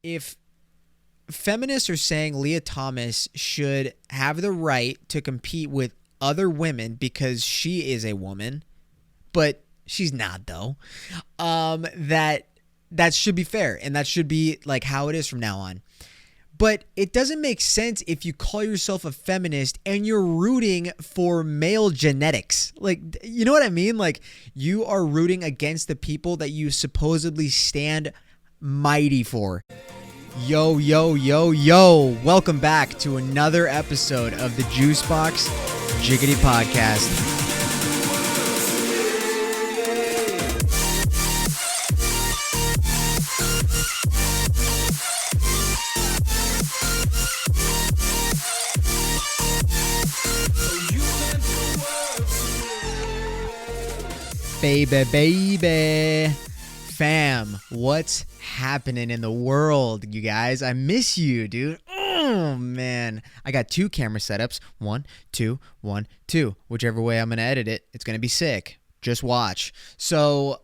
if feminists are saying Lia Thomas should have the right to compete with other women because she is a woman, but she's not though, that should be fair, and that should be like how it is from now on. But it doesn't make sense if you call yourself a feminist and you're rooting for male genetics. Like, you know what I mean? Like, you are rooting against the people that you supposedly stand mighty for. Yo, yo, yo, yo. Welcome back to another episode of the Juicebox Jiggity Podcast. Baby, fam, what's happening in the world, you guys? I miss you, dude. Oh, man. I got two camera setups. 1, 2, 1, 2. Whichever way I'm going to edit it, it's going to be sick. Just watch. So,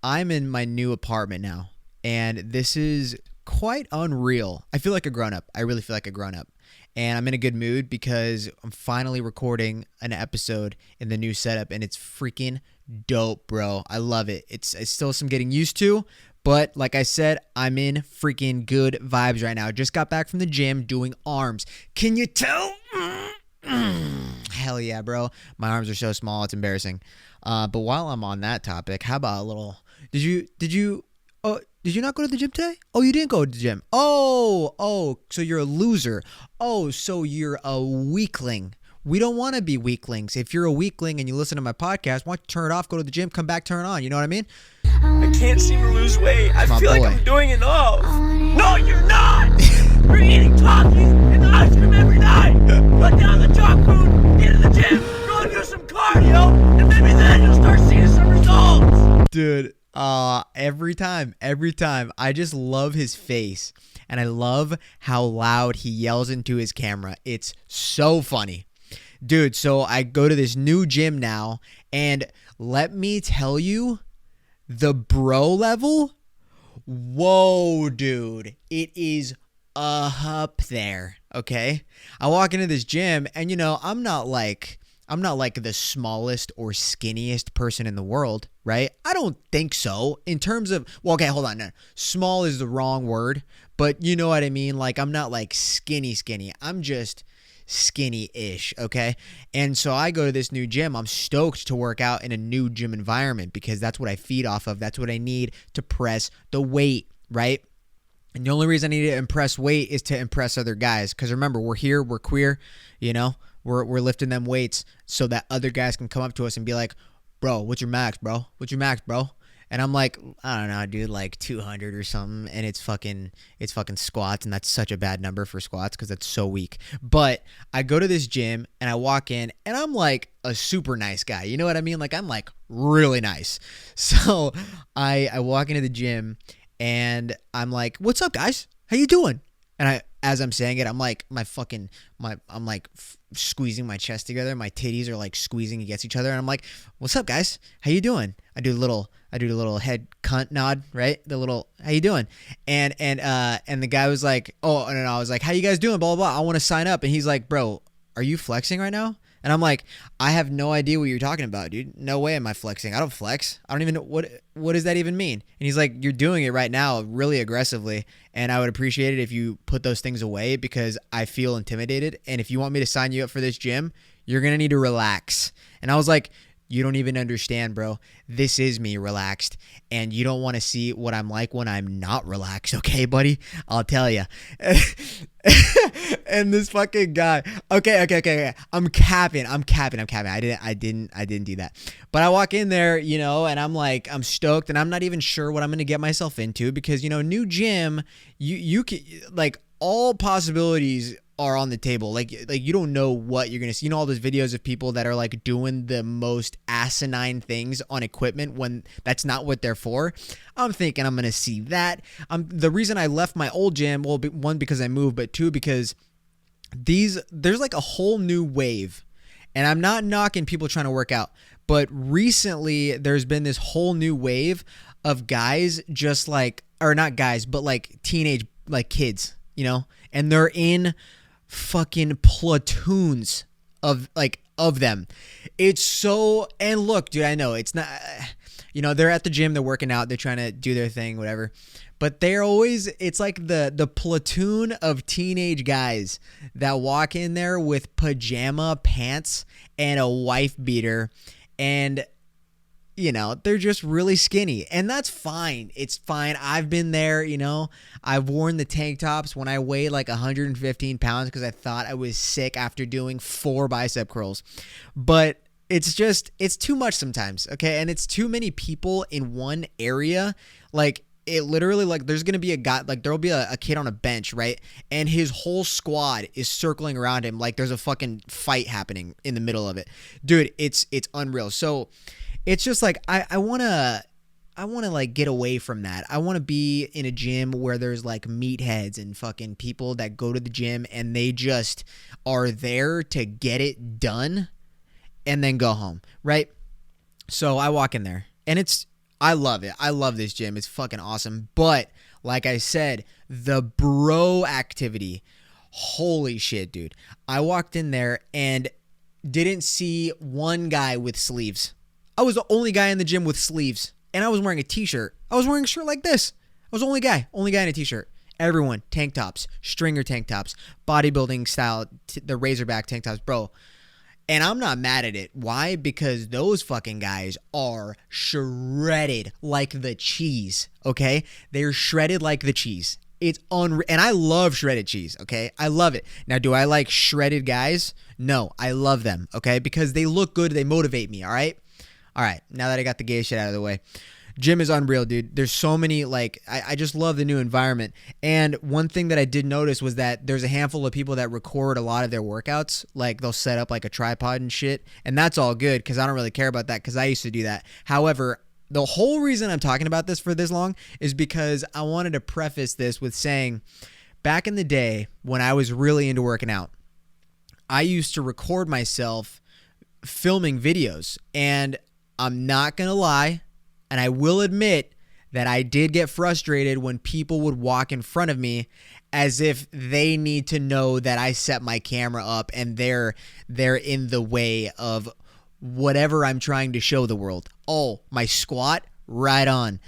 I'm in my new apartment now, and this is quite unreal. I feel like a grown-up. I really feel like a grown-up. And I'm in a good mood because I'm finally recording an episode in the new setup, and it's freaking dope, bro. I love it. It's still some getting used to, but like I said, I'm in freaking good vibes right now. Just got back from the gym doing arms. Can you tell? Hell yeah, bro. My arms are so small, it's embarrassing. But while I'm on that topic, how about a little? Did you not go to the gym today? Oh, you didn't go to the gym. Oh, so you're a loser. Oh, so you're a weakling. We don't want to be weaklings. If you're a weakling and you listen to my podcast, why don't you turn it off, go to the gym, come back, turn it on. You know what I mean? I can't seem to lose weight. I feel like I'm doing enough. No, you're not. You're eating Takis and ice cream every night. Put down the junk food, get to the gym, go and do some cardio, and maybe then you'll start seeing some results. Dude, every time, I just love his face, and I love how loud he yells into his camera. It's so funny. Dude, so I go to this new gym now, and let me tell you, the bro level, whoa, dude, it is up there, okay? I walk into this gym, and I'm not like the smallest or skinniest person in the world, right? I don't think so. In terms of, well, okay, hold on. No. Small is the wrong word, but you know what I mean? Like, I'm not like skinny. I'm just skinny-ish, okay? And so I go to this new gym. I'm stoked to work out in a new gym environment because that's what I feed off of. That's what I need to press the weight, right? And the only reason I need to impress weight is to impress other guys. Because remember, we're here, we're queer, we're lifting them weights so that other guys can come up to us and be like, bro, what's your max, bro? And I'm like, I don't know, dude, like 200 or something. And it's fucking squats. And that's such a bad number for squats because that's so weak. But I go to this gym and I walk in and I'm like a super nice guy. You know what I mean? Like, I'm like really nice. So I walk into the gym and I'm like, what's up, guys? How you doing? And as I'm saying it, I'm like, squeezing my chest together. My titties are like squeezing against each other. And I'm like, what's up, guys? How you doing? I do a little head cunt nod, right? The little, how you doing? And the guy was like, oh, no, I was like, how you guys doing? Blah, blah, blah. I want to sign up. And he's like, bro, are you flexing right now? And I'm like, I have no idea what you're talking about, dude. No way am I flexing. I don't flex. I don't even know what does that even mean? And he's like, you're doing it right now really aggressively. And I would appreciate it if you put those things away because I feel intimidated. And if you want me to sign you up for this gym, you're going to need to relax. And I was like, you don't even understand, bro. This is me relaxed. And you don't want to see what I'm like when I'm not relaxed. Okay, buddy? I'll tell you. And this fucking guy. Okay. I'm capping. I didn't do that. But I walk in there, and I'm like, I'm stoked and I'm not even sure what I'm going to get myself into because, new gym, you can, like, all possibilities are on the table. Like you don't know what you're gonna see. All those videos of people that are like doing the most asinine things on equipment when that's not what they're for. I'm thinking I'm gonna see that. The reason I left my old gym, well, one, because I moved, but two, because there's like a whole new wave, and I'm not knocking people trying to work out, but recently there's been this whole new wave of guys just like, or not guys, but like teenage like kids, you know, and they're in fucking platoons of them. It's so, and look, dude, I know it's not, you know, they're at the gym, they're working out, they're trying to do their thing, whatever. But they're always, it's like the platoon of teenage guys that walk in there with pajama pants and a wife beater, and you know, they're just really skinny, and that's fine. It's fine. I've been there, you know. I've worn the tank tops when I weighed like 115 pounds because I thought I was sick after doing 4 bicep curls. But it's just, it's too much sometimes, okay? And it's too many people in one area. Like, it literally, like, there's going to be a guy, like, there'll be a kid on a bench, right? And his whole squad is circling around him like there's a fucking fight happening in the middle of it. Dude, it's unreal. So it's just like, I want to like get away from that. I want to be in a gym where there's like meatheads and fucking people that go to the gym and they just are there to get it done and then go home, right? So I walk in there and I love it. I love this gym. It's fucking awesome. But like I said, the bro activity, holy shit, dude. I walked in there and didn't see one guy with sleeves. I was the only guy in the gym with sleeves, and I was wearing a t-shirt. I was wearing a shirt like this. I was the only guy in a t-shirt. Everyone, tank tops, stringer tank tops, bodybuilding style, the Razorback tank tops, bro. And I'm not mad at it. Why? Because those fucking guys are shredded like the cheese, okay? They're shredded like the cheese. It's unreal. And I love shredded cheese, okay? I love it. Now, do I like shredded guys? No, I love them, okay? Because they look good. They motivate me, all right? All right, now that I got the gay shit out of the way. Gym is unreal, dude. There's so many, like, I just love the new environment. And one thing that I did notice was that there's a handful of people that record a lot of their workouts. Like, they'll set up, like, a tripod and shit. And that's all good because I don't really care about that because I used to do that. However, the whole reason I'm talking about this for this long is because I wanted to preface this with saying, back in the day when I was really into working out, I used to record myself filming videos. And I'm not going to lie, and I will admit that I did get frustrated when people would walk in front of me as if they need to know that I set my camera up and they're in the way of whatever I'm trying to show the world. Oh, my squat? Right on.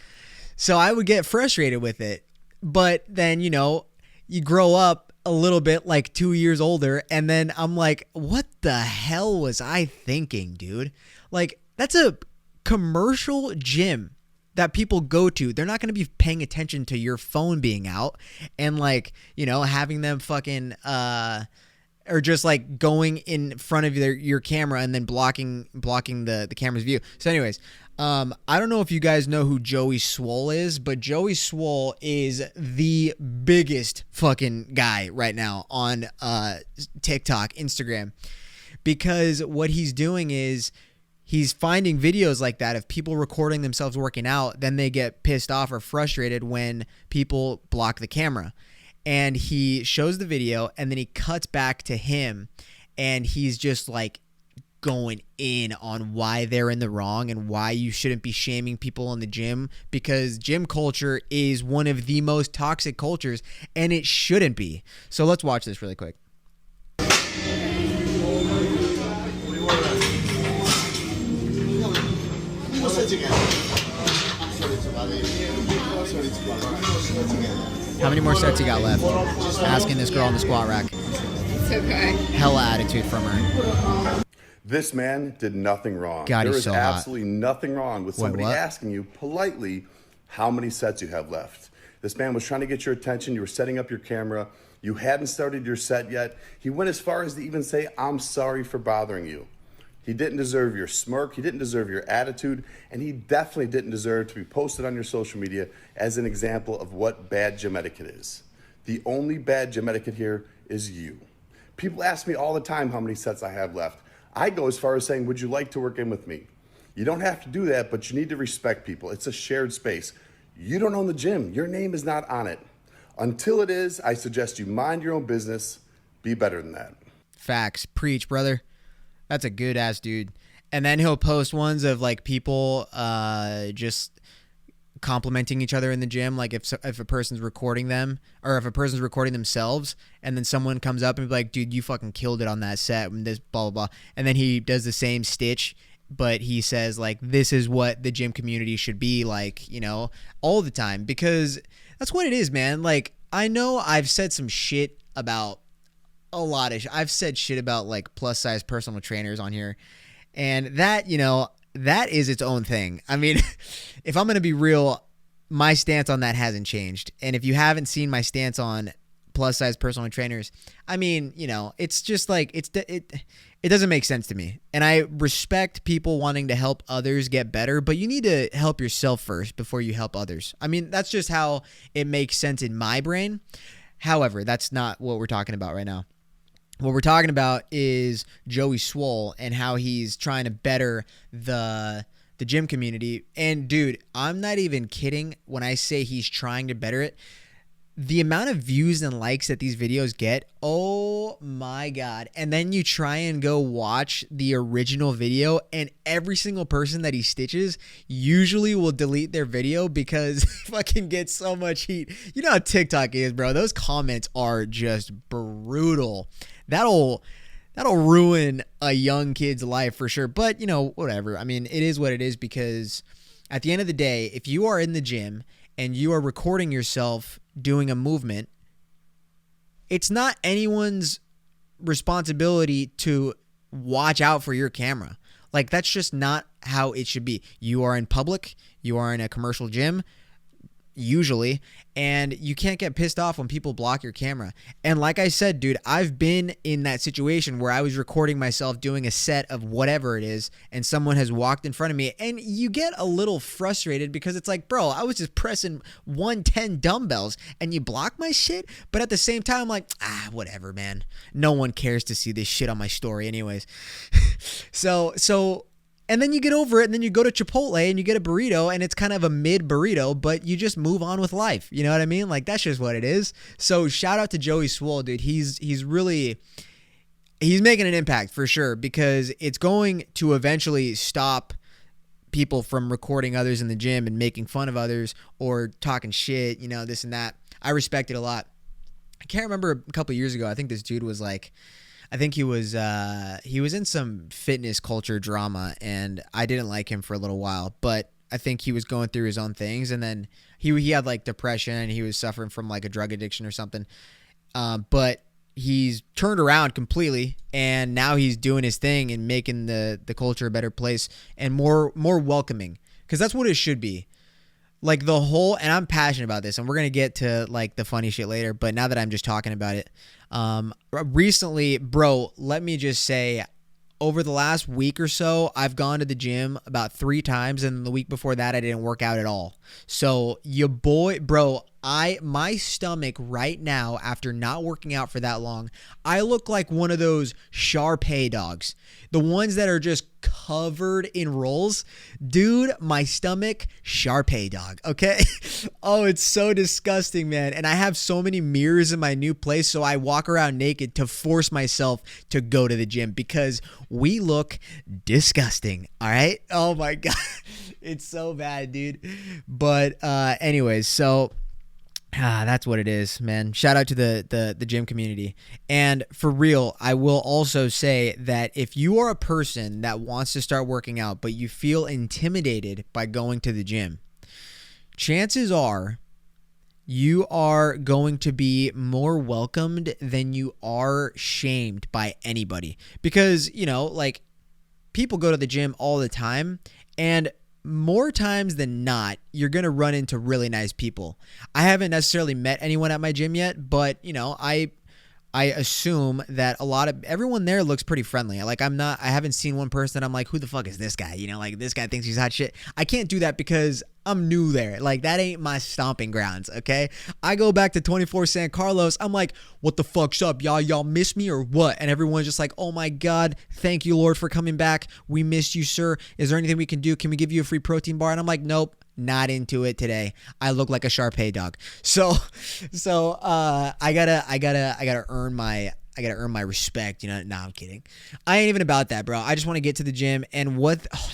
So I would get frustrated with it. But then, you know, you grow up a little bit, like 2 years older, and then I'm like, what the hell was I thinking, dude? Like, that's a commercial gym that people go to. They're not going to be paying attention to your phone being out and, like, you know, having them fucking or just like going in front of your camera and then blocking the camera's view. So anyways, I don't know if you guys know who Joey Swole is, but Joey Swole is the biggest fucking guy right now on TikTok, Instagram, because what he's doing is he's finding videos like that of people recording themselves working out. Then they get pissed off or frustrated when people block the camera. And he shows the video and then he cuts back to him and he's just like going in on why they're in the wrong and why you shouldn't be shaming people in the gym, because gym culture is one of the most toxic cultures and it shouldn't be. So let's watch this really quick. How many more sets you got left? Asking this girl on the squat rack. It's okay. Hella attitude from her. This man did nothing wrong. God, there he's is so absolutely nothing wrong with somebody what? asking you politely how many sets you have left. This man was trying to get your attention. You were setting up your camera. You hadn't started your set yet. He went as far as to even say, "I'm sorry for bothering you." He didn't deserve your smirk. He didn't deserve your attitude. And he definitely didn't deserve to be posted on your social media as an example of what bad gym etiquette is. The only bad gym etiquette here is you. People ask me all the time how many sets I have left. I go as far as saying, would you like to work in with me? You don't have to do that, but you need to respect people. It's a shared space. You don't own the gym. Your name is not on it. Until it is, I suggest you mind your own business. Be better than that. Facts. Preach, brother. That's a good ass dude. And then he'll post ones of like people just complimenting each other in the gym. Like if a person's recording them, or if a person's recording themselves, and then someone comes up and be like, dude, you fucking killed it on that set, and this blah, blah, blah. And then he does the same stitch, but he says like, this is what the gym community should be like, you know, all the time, because that's what it is, man. Like, I know I've said some shit about I've said shit about like plus size personal trainers on here, and that, you know, that is its own thing. I mean, if I'm going to be real, my stance on that hasn't changed. And if you haven't seen my stance on plus size personal trainers, I mean, you know, it's just like, it doesn't make sense to me. And I respect people wanting to help others get better, but you need to help yourself first before you help others. I mean, that's just how it makes sense in my brain. However, that's not what we're talking about right now. What we're talking about is Joey Swole and how he's trying to better the gym community. And dude, I'm not even kidding when I say he's trying to better it. The amount of views and likes that these videos get, oh my God. And then you try and go watch the original video, and every single person that he stitches usually will delete their video because he fucking gets so much heat. You know how TikTok is, bro. Those comments are just brutal. That'll ruin a young kid's life for sure. But, you know, whatever. I mean, it is what it is, because at the end of the day, if you are in the gym and you are recording yourself doing a movement, it's not anyone's responsibility to watch out for your camera. Like, that's just not how it should be. You are in public, you are in a commercial gym, usually, and you can't get pissed off when people block your camera. And like I said, dude, I've been in that situation where I was recording myself doing a set of whatever it is, and someone has walked in front of me, and you get a little frustrated because it's like, bro, I was just pressing 110 dumbbells and you block my shit. But at the same time, I'm like, whatever, man. No one cares to see this shit on my story anyways. So and then you get over it, and then you go to Chipotle and you get a burrito, and it's kind of a mid burrito, but you just move on with life. You know what I mean? Like, that's just what it is. So shout out to Joey Swole, dude. He's making an impact for sure, because it's going to eventually stop people from recording others in the gym and making fun of others or talking shit, you know, this and that. I respect it a lot. I can't remember a couple of years ago, I think this dude was like, I think he was in some fitness culture drama, and I didn't like him for a little while, but I think he was going through his own things, and then he had like depression, and he was suffering from like a drug addiction or something. But he's turned around completely, and now he's doing his thing and making the culture a better place and more welcoming, because that's what it should be. Like the whole, and I'm passionate about this, and we're going to get to like the funny shit later, but now that I'm just talking about it, recently, bro, let me just say, over the last week or so, I've gone to the gym about 3 times, and the week before that, I didn't work out at all. So your boy, bro, my stomach right now, after not working out for that long, I look like one of those Shar-Pei dogs. The ones that are just covered in rolls. Dude, my stomach, Shar-Pei dog, okay? Oh, it's so disgusting, man. And I have so many mirrors in my new place, so I walk around naked to force myself to go to the gym, because we look disgusting, all right? Oh my God. It's so bad, dude. But anyways, so that's what it is, man. Shout out to the gym community. And for real, I will also say that if you are a person that wants to start working out, but you feel intimidated by going to the gym, chances are you are going to be more welcomed than you are shamed by anybody. Because, you know, like, people go to the gym all the time, and more times than not, you're going to run into really nice people. I haven't necessarily met anyone at my gym yet, but, you know, I assume that everyone there looks pretty friendly. Like, I haven't seen one person that I'm like, who the fuck is this guy? You know, like, this guy thinks he's hot shit. I can't do that because I'm new there. Like, that ain't my stomping grounds, okay? I go back to 24 San Carlos. I'm like, what the fuck's up, y'all? Y'all miss me or what? And everyone's just like, oh my God, thank you, Lord, for coming back. We missed you, sir. Is there anything we can do? Can we give you a free protein bar? And I'm like, nope. Not into it today. I look like a Shar-Pei dog. So I gotta earn my I gotta earn my respect, you know. Nah, I'm kidding. I ain't even about that, bro. I just want to get to the gym. And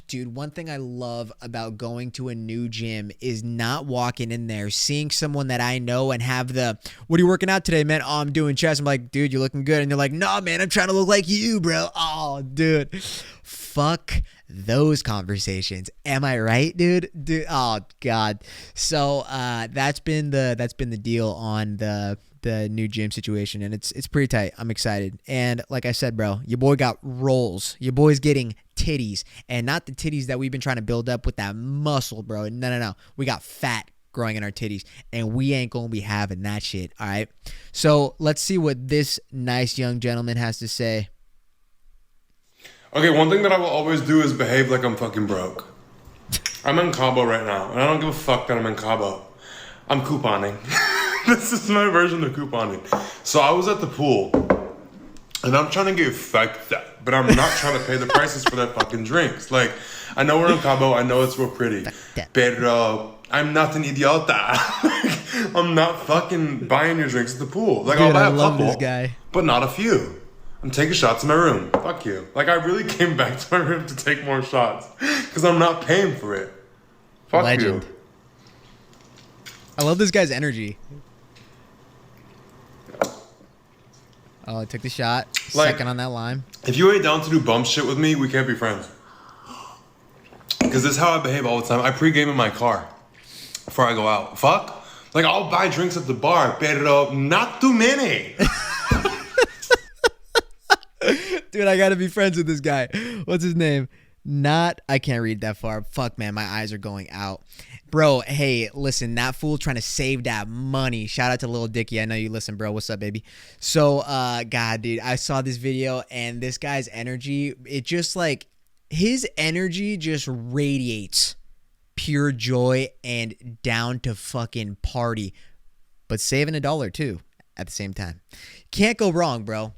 dude, one thing I love about going to a new gym is not walking in there, seeing someone that I know and have what are you working out today, man? Oh, I'm doing chest. I'm like, dude, you're looking good. And they're like, nah, man, I'm trying to look like you, bro. Oh, dude, fuck those conversations. Am I right, dude? Oh God. So that's been the deal on the new gym situation, and it's pretty tight. I'm excited. And like I said, bro, your boy got rolls. Your boy's getting titties, and not the titties that we've been trying to build up with that muscle, bro. No. We got fat growing in our titties, and we ain't gonna be having that shit. All right. So let's see what this nice young gentleman has to say. Okay, one thing that I will always do is behave like I'm fucking broke. I'm in Cabo right now, and I don't give a fuck that I'm in Cabo. I'm couponing. This is my version of couponing. So I was at the pool, and I'm trying to get fucked up, but I'm not trying to pay the prices for that fucking drinks. Like, I know we're in Cabo, I know it's real pretty, pero I'm not an idiota. I'm not fucking buying your drinks at the pool. Like, dude, I'll buy I a love couple, this guy. but not a few. I'm taking shots in my room. Fuck you. Like, I really came back to my room to take more shots because I'm not paying for it. Fuck Legend. you. I love this guy's energy. Oh, I took the shot. Second on that lime. If you ain't down to do bum shit with me, we can't be friends. Because this is how I behave all the time. I pregame in my car before I go out. Fuck. Like, I'll buy drinks at the bar, pero not too many. Dude, I gotta be friends with this guy. What's his name? I can't read that far. Fuck, man, my eyes are going out. Bro, hey, listen, that fool trying to save that money. Shout out to Lil Dicky. I know you listen, bro. What's up, baby? So, God, dude, I saw this video, and this guy's energy, it just like, his energy just radiates pure joy and down to fucking party, but saving $1 too at the same time. Can't go wrong, bro.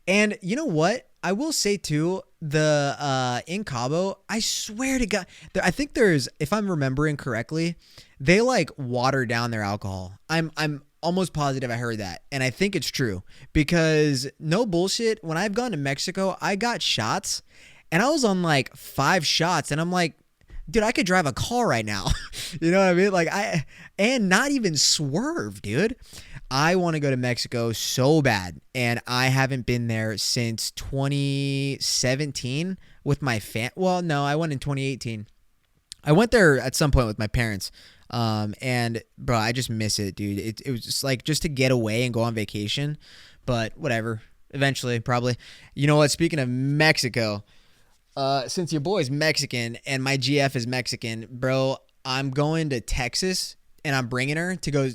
And you know what? I will say too, in Cabo, I swear to God, I think there's, if I'm remembering correctly, they like water down their alcohol. I'm almost positive I heard that, and I think it's true because no bullshit. When I've gone to Mexico, I got shots, and I was on like 5 shots, and I'm like, dude, I could drive a car right now. You know what I mean? Like and not even swerve, dude. I want to go to Mexico so bad, and I haven't been there since 2017 with my Well, no, I went in 2018. I went there at some point with my parents, and bro, I just miss it, dude. It was just like just to get away and go on vacation, but whatever. Eventually, probably. You know what? Speaking of Mexico, since your boy's Mexican and my GF is Mexican, bro, I'm going to Texas. And I'm bringing her to go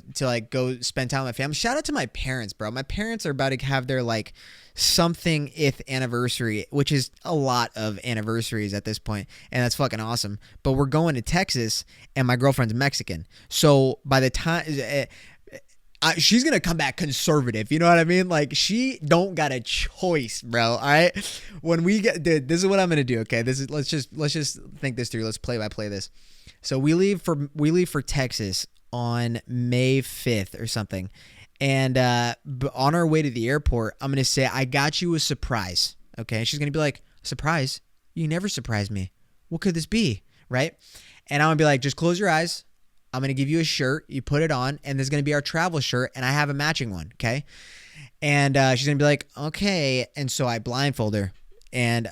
spend time with my family. Shout out to my parents, bro. My parents are about to have their like something-th anniversary, which is a lot of anniversaries at this point, and that's fucking awesome. But we're going to Texas, and my girlfriend's Mexican. So by the time she's gonna come back conservative, you know what I mean? Like she don't got a choice, bro. All right. When we get, dude, this is what I'm gonna do. Okay, let's just think this through. Let's play by play this. So we leave for Texas on May 5th or something. And on our way to the airport, I'm going to say, I got you a surprise. Okay. She's going to be like, surprise? You never surprise me. What could this be? Right. And I'm going to be like, just close your eyes. I'm going to give you a shirt. You put it on, and this is going to be our travel shirt. And I have a matching one. Okay. And she's going to be like, okay. And so I blindfold her. And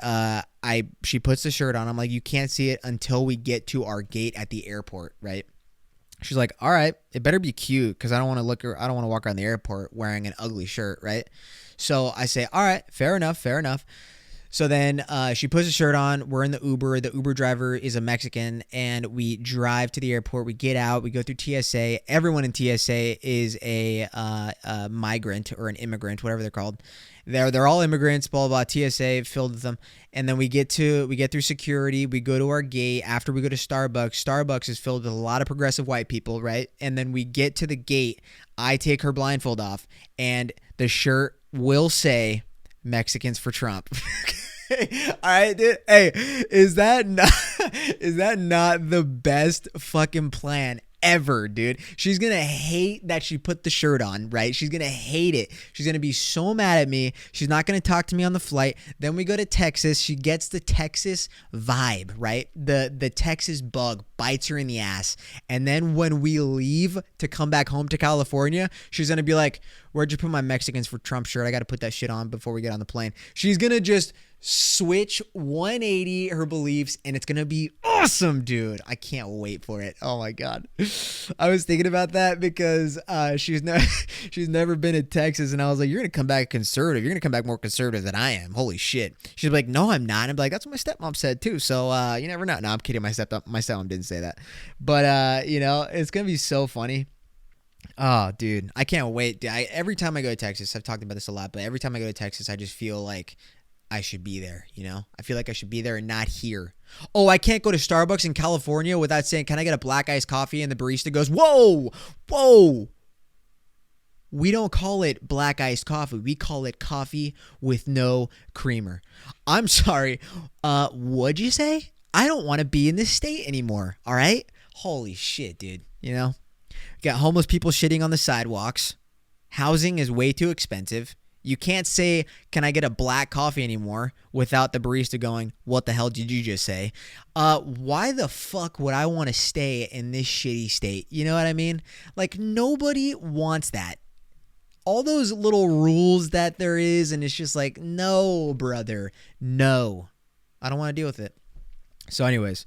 she puts the shirt on. I'm like, you can't see it until we get to our gate at the airport, right? She's like, all right, it better be cute because I don't want to walk around the airport wearing an ugly shirt, right? So I say, all right, fair enough. So then she puts the shirt on. We're in the Uber. The Uber driver is a Mexican, and we drive to the airport. We get out. We go through TSA. Everyone in TSA is a migrant or an immigrant, whatever they're called. They're all immigrants, blah, blah, blah. TSA filled with them. And then we get through security. We go to our gate. After we go to Starbucks, Starbucks is filled with a lot of progressive white people, right? And then we get to the gate. I take her blindfold off, and the shirt will say Mexicans for Trump. All right, dude. Hey, is that not the best fucking plan ever, dude. She's going to hate that she put the shirt on, right? She's going to hate it. She's going to be so mad at me. She's not going to talk to me on the flight. Then we go to Texas. She gets the Texas vibe, right? The Texas bug bites her in the ass. And then when we leave to come back home to California, she's going to be like, where'd you put my Mexicans for Trump shirt? I got to put that shit on before we get on the plane. She's going to just switch 180 her beliefs, and it's gonna be awesome, dude. I can't wait for it. Oh my god. I was thinking about that because she's never been in Texas, and I was like, you're gonna come back conservative. You're gonna come back more conservative than I am. Holy shit. She's like, no, I'm not. I'm like, that's what my stepmom said too. So you never know. No, I'm kidding. My stepmom didn't say that. But it's gonna be so funny. Oh, dude, I can't wait. Every time I go to Texas, I've talked about this a lot, but every time I go to Texas, I just feel like I should be there, I feel like I should be there and not here. Oh, I can't go to Starbucks in California without saying, can I get a black iced coffee? And the barista goes, whoa. We don't call it black iced coffee. We call it coffee with no creamer. I'm sorry. What'd you say? I don't want to be in this state anymore. All right. Holy shit, dude. Got homeless people shitting on the sidewalks. Housing is way too expensive. You can't say, can I get a black coffee anymore without the barista going, what the hell did you just say? Why the fuck would I want to stay in this shitty state? You know what I mean? Like, nobody wants that. All those little rules that there is, and it's just like, no, brother, no. I don't want to deal with it. So anyways,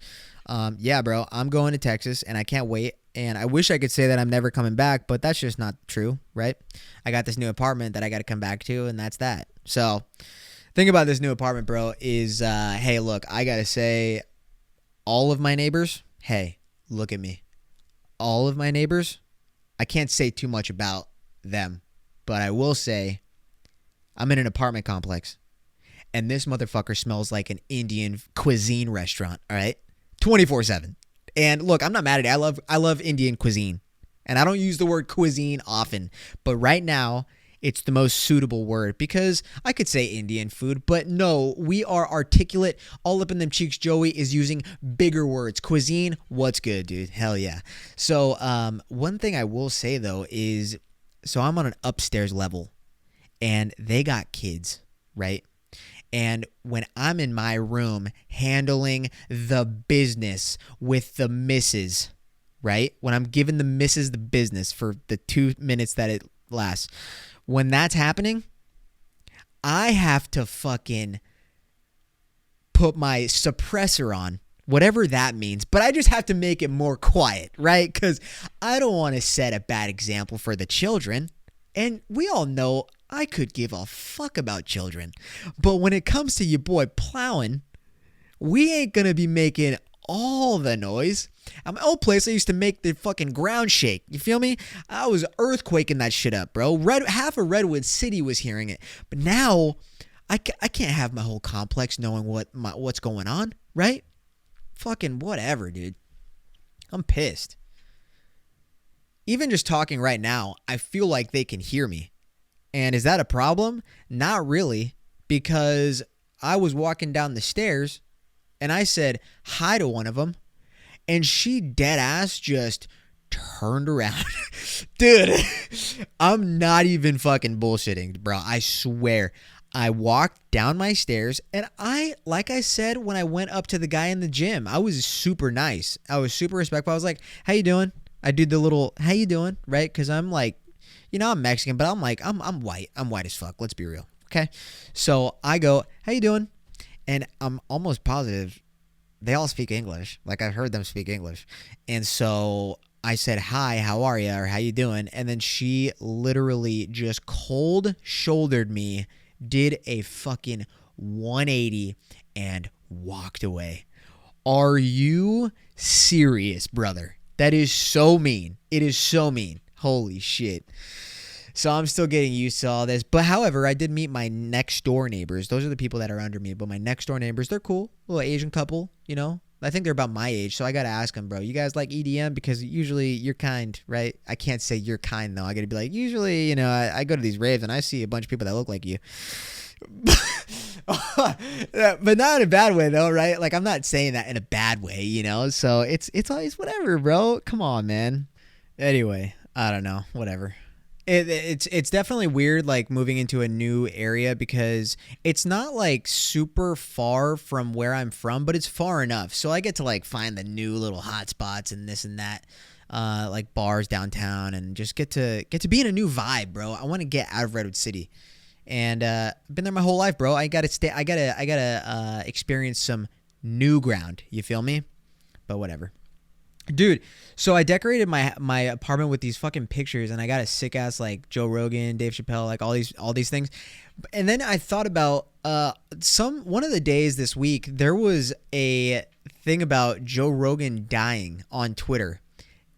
yeah, bro, I'm going to Texas, and I can't wait. And I wish I could say that I'm never coming back, but that's just not true, right? I got this new apartment that I got to come back to, and that's that. So, thing about this new apartment, bro, is, hey, look, I got to say, all of my neighbors, hey, look at me. All of my neighbors, I can't say too much about them, but I will say, I'm in an apartment complex, and this motherfucker smells like an Indian cuisine restaurant, all right? 24/7. And look, I'm not mad at it. I love Indian cuisine. And I don't use the word cuisine often. But right now, it's the most suitable word because I could say Indian food. But no, we are articulate. All up in them cheeks, Joey is using bigger words. Cuisine, what's good, dude? Hell yeah. So one thing I will say, though, is so I'm on an upstairs level. And they got kids, right? And when I'm in my room handling the business with the missus, right? When I'm giving the missus the business for the 2 minutes that it lasts, when that's happening, I have to fucking put my suppressor on, whatever that means. But I just have to make it more quiet, right? Because I don't want to set a bad example for the children. And we all know I could give a fuck about children. But when it comes to your boy plowing, we ain't going to be making all the noise. At my old place, I used to make the fucking ground shake. You feel me? I was earthquaking that shit up, bro. Half of Redwood City was hearing it. But now, I can't have my whole complex knowing what's going on, right? Fucking whatever, dude. I'm pissed. Even just talking right now, I feel like they can hear me. And is that a problem? Not really, because I was walking down the stairs and I said hi to one of them and she dead ass just turned around. Dude, I'm not even fucking bullshitting, bro. I swear. I walked down my stairs and like I said, when I went up to the guy in the gym, I was super nice. I was super respectful. I was like, how you doing? I do the little, how you doing? Right? Because I'm like, I'm Mexican, but I'm like, I'm white. I'm white as fuck. Let's be real. Okay. So I go, how you doing? And I'm almost positive they all speak English. Like I've heard them speak English. And so I said, hi, how are you? Or how you doing? And then she literally just cold shouldered me, did a fucking 180 and walked away. Are you serious, brother? That is so mean. It is so mean. Holy shit. So I'm still getting used to all this. But however, I did meet my next door neighbors. Those are the people that are under me. But my next door neighbors, they're cool. Little Asian couple, I think they're about my age. So I got to ask them, bro, you guys like EDM? Because usually you're kind, right? I can't say you're kind, though. I got to be like, usually, I go to these raves and I see a bunch of people that look like you. But not in a bad way though, right? Like I'm not saying that in a bad way, you know. So it's always whatever, bro. Come on, man. Anyway, I don't know, whatever. It's definitely weird, like moving into a new area because it's not like super far from where I'm from, but it's far enough. So I get to like find the new little hot spots and this and that, like bars downtown, and just get to be in a new vibe, bro. I want to get out of Redwood City, and been there my whole life, bro. I gotta experience some new ground. You feel me? But whatever. Dude, so I decorated my apartment with these fucking pictures, and I got a sick ass like Joe Rogan, Dave Chappelle, like all these things. And then I thought about one of the days this week there was a thing about Joe Rogan dying on Twitter.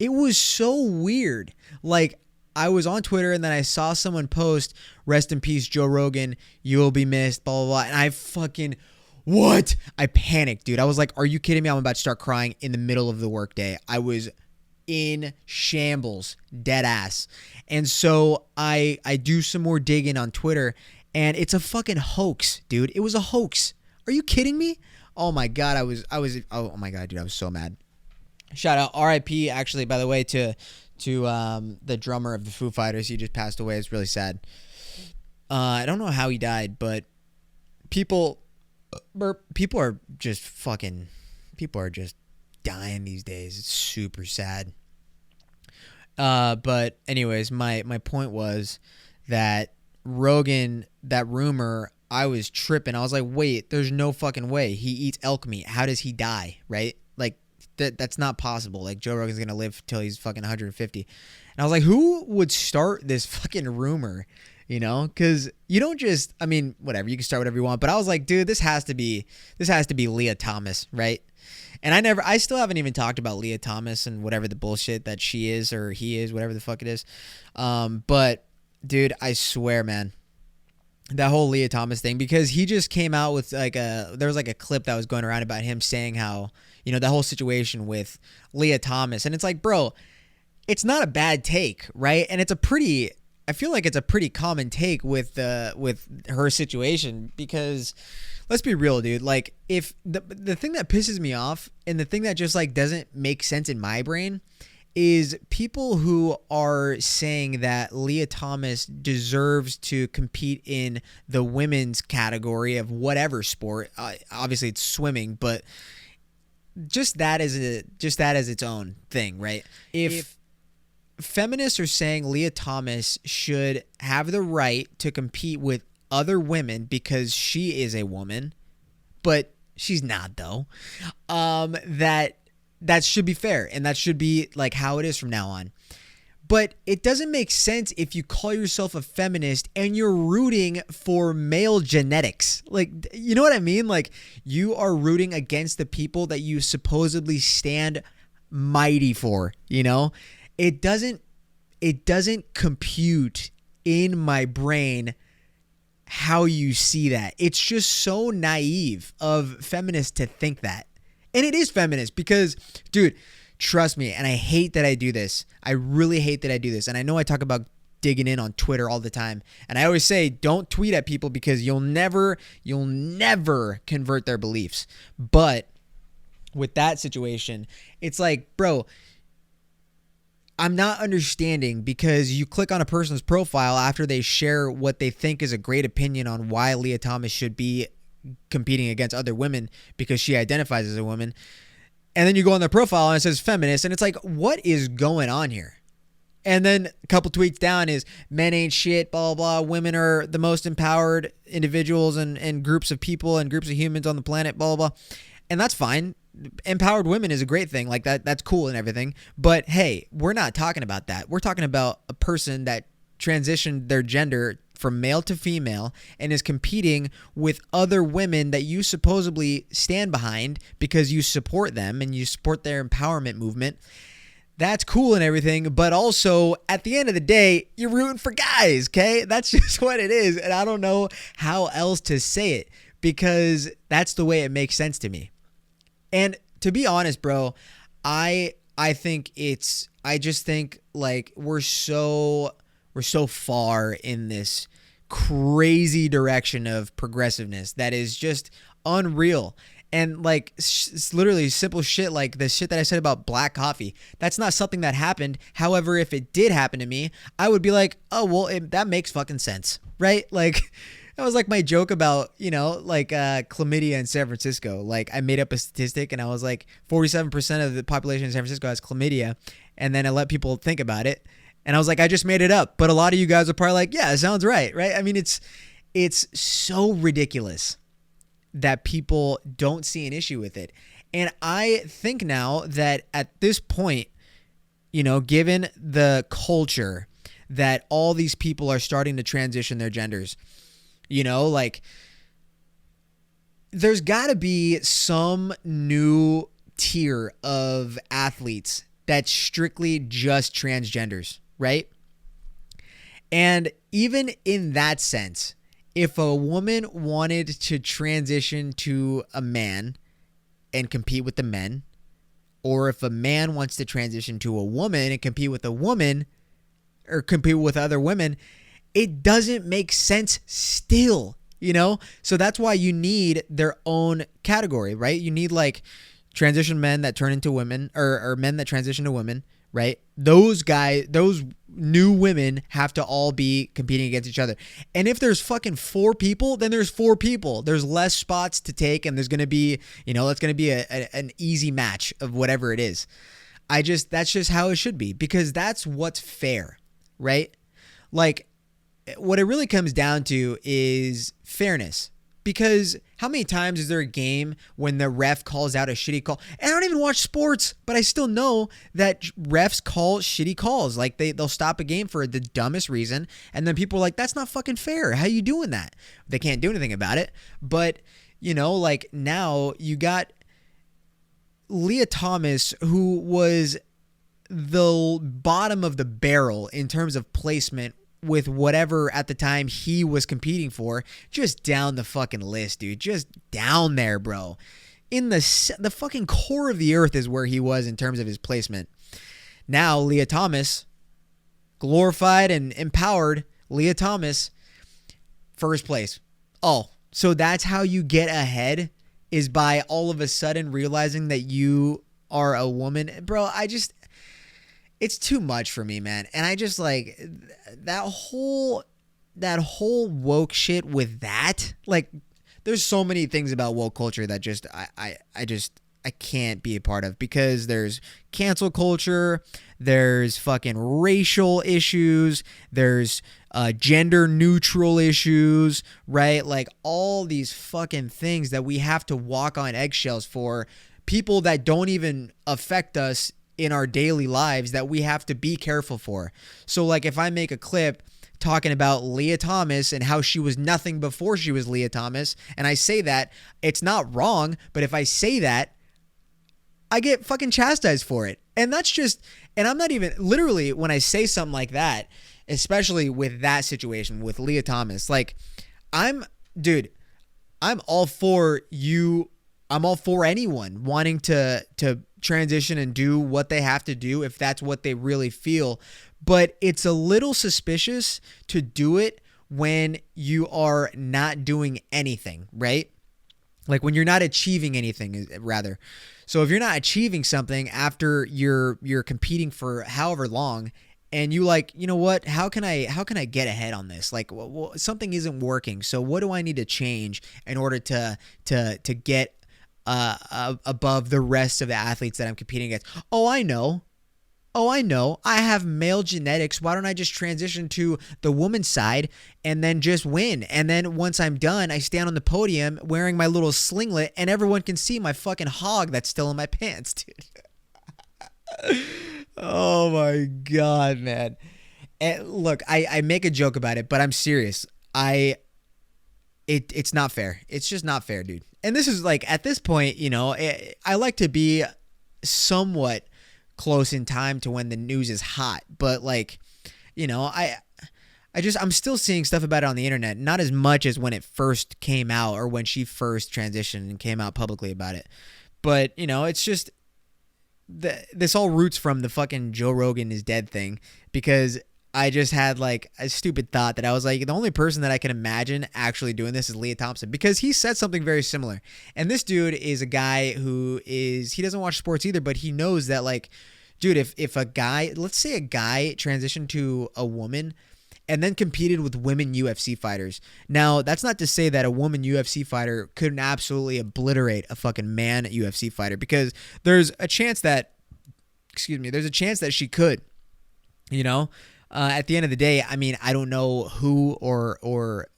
It was so weird. Like I was on Twitter and then I saw someone post, "Rest in peace, Joe Rogan. You will be missed." Blah blah blah. And I fucking what? I panicked, dude. I was like, are you kidding me? I'm about to start crying in the middle of the workday. I was in shambles, dead ass. And so I do some more digging on Twitter, and it's a fucking hoax, dude. It was a hoax. Are you kidding me? Oh my God, oh my God, dude, I was so mad. Shout out RIP, actually, by the way, to the drummer of the Foo Fighters. He just passed away. It's really sad. I don't know how he died, but people are just dying these days. It's super sad. But anyways, my point was that Rogan, that rumor, I was tripping. I was like, wait, there's no fucking way. He eats elk meat. How does he die? Right? Like that's not possible. Like Joe Rogan's going to live till he's fucking 150. And I was like, who would start this fucking rumor? You know, because you don't just, I mean, whatever, you can start whatever you want. But I was like, dude, this has to be Lia Thomas, right? And I still haven't even talked about Lia Thomas and whatever the bullshit that she is or he is, whatever the fuck it is. But dude, I swear, man, that whole Lia Thomas thing, because he just came out with there was like a clip that was going around about him saying how, you know, the whole situation with Lia Thomas. And it's like, bro, it's not a bad take, right? And I feel like it's a pretty common take with her situation, because let's be real, dude. Like if the thing that pisses me off and the thing that just like doesn't make sense in my brain is people who are saying that Lia Thomas deserves to compete in the women's category of whatever sport. Obviously it's swimming, but just that as its own thing, right? If feminists are saying Lia Thomas should have the right to compete with other women because she is a woman, but she's not though, that should be fair, and that should be like how it is from now on. But it doesn't make sense if you call yourself a feminist and you're rooting for male genetics. Like, you know what I mean? Like, you are rooting against the people that you supposedly stand mighty for, you know? It doesn't compute in my brain how you see that. It's just so naive of feminists to think that. And it is feminist because, dude, trust me, and I hate that I do this. I really hate that I do this. And I know I talk about digging in on Twitter all the time. And I always say, don't tweet at people because you'll never convert their beliefs. But with that situation, it's like, bro, I'm not understanding, because you click on a person's profile after they share what they think is a great opinion on why Lia Thomas should be competing against other women because she identifies as a woman. And then you go on their profile and it says feminist, and it's like, what is going on here? And then a couple tweets down is men ain't shit, blah, blah, blah. Women are the most empowered individuals and groups of people and groups of humans on the planet, blah, blah, blah. And that's fine. Empowered women is a great thing. Like that's cool and everything. But hey, we're not talking about that. We're talking about a person that transitioned their gender from male to female and is competing with other women that you supposedly stand behind because you support them and you support their empowerment movement. That's cool and everything, but also at the end of the day, you're rooting for guys, okay? That's just what it is, and I don't know how else to say it because that's the way it makes sense to me. And to be honest, bro, I just think like we're so far in this crazy direction of progressiveness that is just unreal. And like it's literally simple shit like the shit that I said about black coffee. That's not something that happened. However, if it did happen to me, I would be like, oh, well, that makes fucking sense, right? Like that was like my joke about, you know, like chlamydia in San Francisco. Like I made up a statistic and I was like 47% of the population in San Francisco has chlamydia. And then I let people think about it. And I was like, I just made it up. But a lot of you guys are probably like, yeah, it sounds right, right? I mean, it's so ridiculous that people don't see an issue with it. And I think now that at this point, you know, given the culture that all these people are starting to transition their genders, you know, like there's got to be some new tier of athletes that's strictly just transgenders, right? And even in that sense, if a woman wanted to transition to a man and compete with the men, or if a man wants to transition to a woman and compete with a woman or compete with other women, it doesn't make sense still, you know? So that's why you need their own category, right? You need like transition men that turn into women or men that transition to women, right? Those guys, those new women have to all be competing against each other. And if there's fucking 4 people, then there's 4 people. There's less spots to take and there's going to be, you know, it's going to be an easy match of whatever it is. That's just how it should be because that's what's fair, right? Like what it really comes down to is fairness. Because how many times is there a game when the ref calls out a shitty call? And I don't even watch sports, but I still know that refs call shitty calls. Like they'll stop a game for the dumbest reason. And then people are like, that's not fucking fair. How you doing that? They can't do anything about it. But, you know, like now you got Lia Thomas, who was the bottom of the barrel in terms of placement with whatever at the time he was competing for, just down the fucking list, dude. Just down there, bro. In the fucking core of the earth is where he was in terms of his placement. Now, Lia Thomas, glorified and empowered Lia Thomas, first place. Oh, so that's how you get ahead, is by all of a sudden realizing that you are a woman. Bro, it's too much for me, man. And I just like that whole woke shit with that. Like there's so many things about woke culture that just I can't be a part of, because there's cancel culture, there's fucking racial issues, there's gender neutral issues, right? Like all these fucking things that we have to walk on eggshells for, people that don't even affect us in our daily lives that we have to be careful for. So like if I make a clip talking about Lia Thomas and how she was nothing before she was Lia Thomas, and I say that, it's not wrong, but if I say that, I get fucking chastised for it. And that's just, and I'm not even, literally when I say something like that, especially with that situation with Lia Thomas, like I'm all for you. I'm all for anyone wanting to transition and do what they have to do if that's what they really feel. But it's a little suspicious to do it when you are not doing anything, right? Like when you're not achieving anything, rather. So if you're not achieving something after you're competing for however long, and you like, you know what, how can I get ahead on this? Like something isn't working. So what do I need to change in order to get above the rest of the athletes that I'm competing against? Oh, I know. I have male genetics. Why don't I just transition to the woman's side and then just win? And then once I'm done, I stand on the podium wearing my little slinglet and everyone can see my fucking hog that's still in my pants, dude. Oh my God, man. And look, I make a joke about it, but I'm serious. It's not fair. It's just not fair, dude. And this is like, at this point, you know, I like to be somewhat close in time to when the news is hot, but like, you know, I'm still seeing stuff about it on the internet, not as much as when it first came out or when she first transitioned and came out publicly about it. But, you know, it's just, this all roots from the fucking Joe Rogan is dead thing, because I just had like a stupid thought that I was like, the only person that I can imagine actually doing this is Lia Thomas, because he said something very similar. And this dude is a guy he doesn't watch sports either, but he knows that like, dude, if a guy, let's say a guy transitioned to a woman and then competed with women UFC fighters. Now, that's not to say that a woman UFC fighter couldn't absolutely obliterate a fucking man UFC fighter, because there's a chance that she could, you know? At the end of the day, I mean, I don't know who or